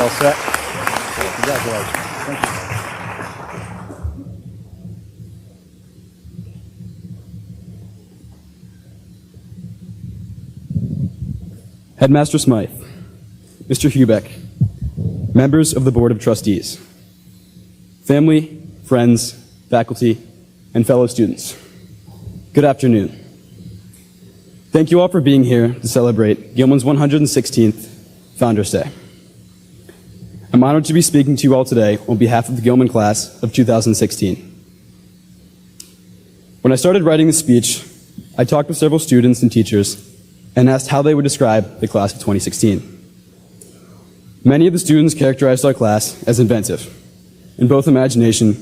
All set? Congratulations. Thank you. Headmaster Smythe, Mr. Hubeck, members of the Board of Trustees, family, friends, faculty, and fellow students, good afternoon. Thank you all for being here to celebrate Gilman's 116th Founders Day. I'm honored to be speaking to you all today on behalf of the Gilman class of 2016. When I started writing the speech, I talked with several students and teachers and asked how they would describe the class of 2016. Many of the students characterized our class as inventive, in both imagination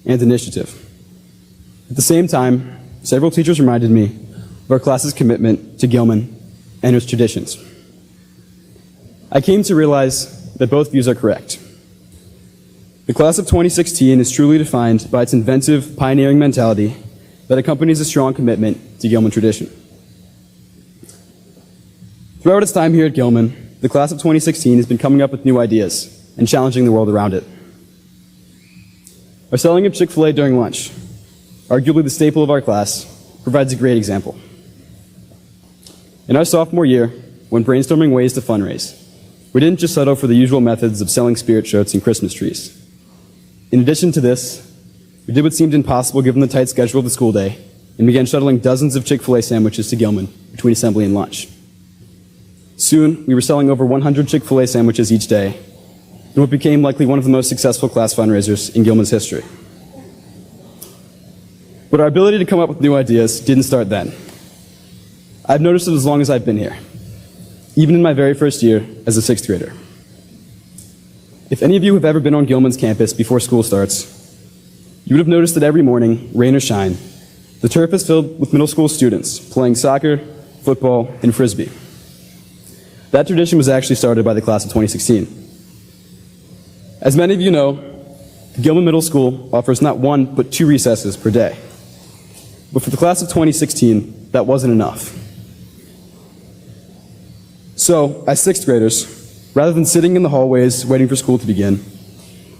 and initiative. At the same time, several teachers reminded me of our class's commitment to Gilman and its traditions. I came to realize that both views are correct. The class of 2016 is truly defined by its inventive, pioneering mentality that accompanies a strong commitment to Gilman tradition. Throughout its time here at Gilman, the class of 2016 has been coming up with new ideas and challenging the world around it. Our selling of Chick-fil-A during lunch, arguably the staple of our class, provides a great example. In our sophomore year, when brainstorming ways to fundraise, we didn't just settle for the usual methods of selling spirit shirts and Christmas trees. In addition to this, we did what seemed impossible given the tight schedule of the school day and began shuttling dozens of Chick-fil-A sandwiches to Gilman between assembly and lunch. Soon, we were selling over 100 Chick-fil-A sandwiches each day, in what became likely one of the most successful class fundraisers in Gilman's history. But our ability to come up with new ideas didn't start then. I've noticed it as long as I've been here, even in my very first year as a sixth grader. If any of you have ever been on Gilman's campus before school starts, you would have noticed that every morning, rain or shine, the turf is filled with middle school students playing soccer, football, and frisbee. That tradition was actually started by the class of 2016. As many of you know, the Gilman Middle School offers not one, but 2 recesses per day. But for the class of 2016, that wasn't enough. So, as sixth graders, rather than sitting in the hallways waiting for school to begin,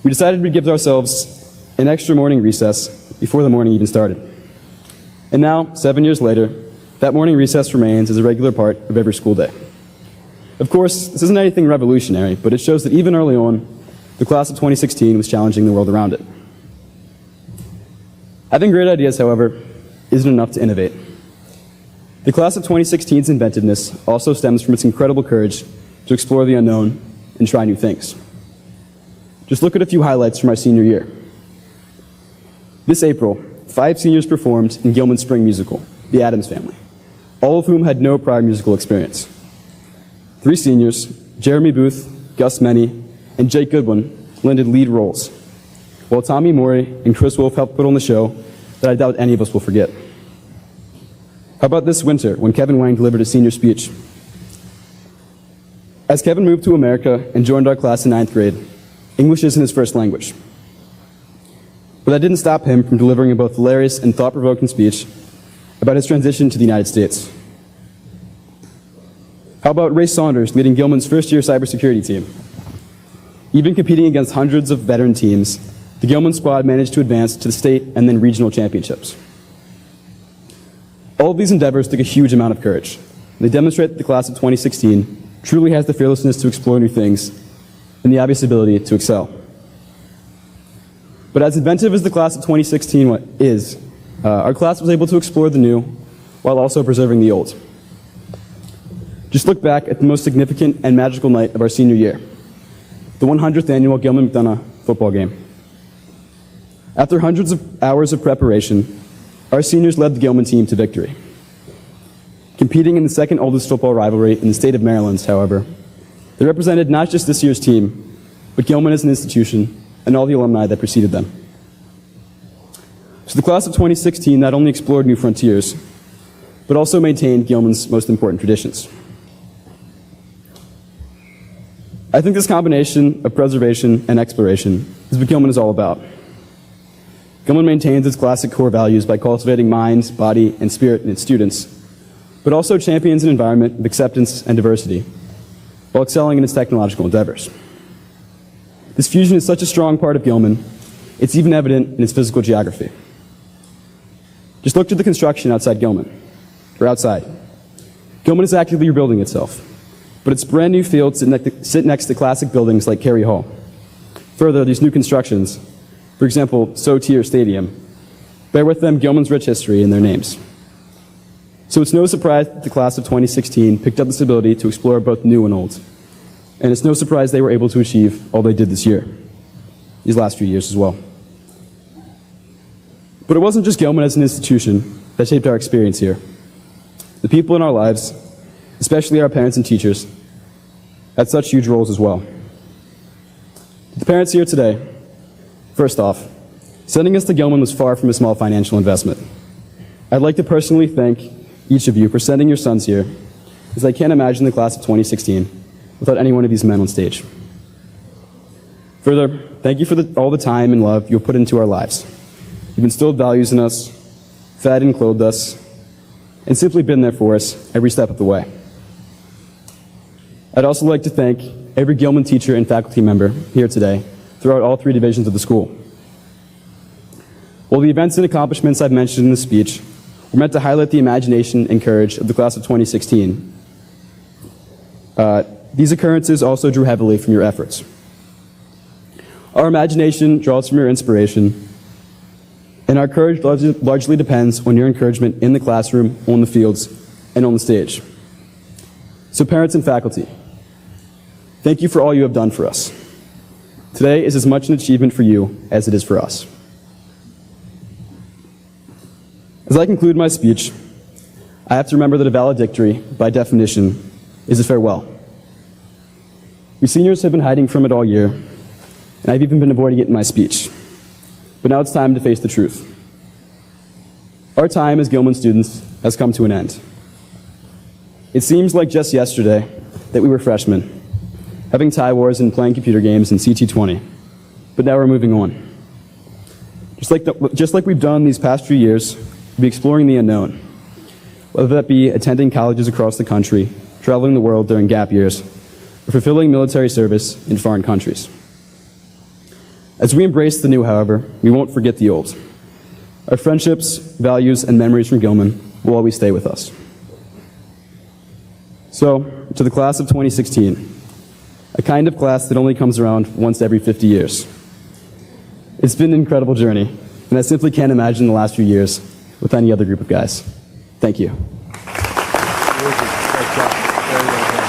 we decided we'd give ourselves an extra morning recess before the morning even started. And now, 7 years later, that morning recess remains as a regular part of every school day. Of course, this isn't anything revolutionary, but it shows that even early on, the class of 2016 was challenging the world around it. Having great ideas, however, isn't enough to innovate. The class of 2016's inventiveness also stems from its incredible courage to explore the unknown and try new things. Just look at a few highlights from our senior year. This April, 5 seniors performed in Gilman's spring musical, The Addams Family, all of whom had no prior musical experience. 3 seniors, Jeremy Booth, Gus Meny, and Jake Goodwin, lended lead roles, while Tommy Morey and Chris Wolf helped put on the show that I doubt any of us will forget. How about this winter, when Kevin Wang delivered a senior speech? As Kevin moved to America and joined our class in 9th grade, English isn't his first language. But that didn't stop him from delivering a both hilarious and thought-provoking speech about his transition to the United States. How about Ray Saunders leading Gilman's first-year cybersecurity team? Even competing against hundreds of veteran teams, the Gilman squad managed to advance to the state and then regional championships. All of these endeavors took a huge amount of courage. They demonstrate that the class of 2016 truly has the fearlessness to explore new things and the obvious ability to excel. But as inventive as the class of 2016 is, our class was able to explore the new while also preserving the old. Just look back at the most significant and magical night of our senior year, the 100th annual Gilman-McDonough football game. After hundreds of hours of preparation, our seniors led the Gilman team to victory. Competing in the second oldest football rivalry in the state of Maryland, however, they represented not just this year's team, but Gilman as an institution and all the alumni that preceded them. So the class of 2016 not only explored new frontiers, but also maintained Gilman's most important traditions. I think this combination of preservation and exploration is what Gilman is all about. Gilman maintains its classic core values by cultivating mind, body, and spirit in its students, but also champions an environment of acceptance and diversity, while excelling in its technological endeavors. This fusion is such a strong part of Gilman, it's even evident in its physical geography. Just look to the construction outside Gilman, or outside. Gilman is actively rebuilding itself, but its brand new fields sit next to classic buildings like Cary Hall. Further, these new constructions, for example, Sotier Stadium, bear with them Gilman's rich history in their names. So it's no surprise that the class of 2016 picked up this ability to explore both new and old. And it's no surprise they were able to achieve all they did this year, these last few years as well. But it wasn't just Gilman as an institution that shaped our experience here. The people in our lives, especially our parents and teachers, had such huge roles as well. The parents here today, first off, sending us to Gilman was far from a small financial investment. I'd like to personally thank each of you for sending your sons here, as I can't imagine the class of 2016 without any one of these men on stage. Further, thank you for all the time and love you've put into our lives. You've instilled values in us, fed and clothed us, and simply been there for us every step of the way. I'd also like to thank every Gilman teacher and faculty member here today throughout all 3 divisions of the school. While the events and accomplishments I've mentioned in this speech were meant to highlight the imagination and courage of the class of 2016, these occurrences also drew heavily from your efforts. Our imagination draws from your inspiration, and our courage largely depends on your encouragement in the classroom, on the fields, and on the stage. So parents and faculty, thank you for all you have done for us. Today is as much an achievement for you as it is for us. As I conclude my speech, I have to remember that a valedictory, by definition, is a farewell. We seniors have been hiding from it all year, and I've even been avoiding it in my speech. But now it's time to face the truth. Our time as Gilman students has come to an end. It seems like just yesterday that we were freshmen, having tie wars and playing computer games in CT20, but now we're moving on. Just like we've done these past few years, we'll be exploring the unknown, whether that be attending colleges across the country, traveling the world during gap years, or fulfilling military service in foreign countries. As we embrace the new, however, we won't forget the old. Our friendships, values, and memories from Gilman will always stay with us. So, to the class of 2016, a kind of class that only comes around once every 50 years. It's been an incredible journey, and I simply can't imagine the last few years with any other group of guys. Thank you. Great job. Very well done.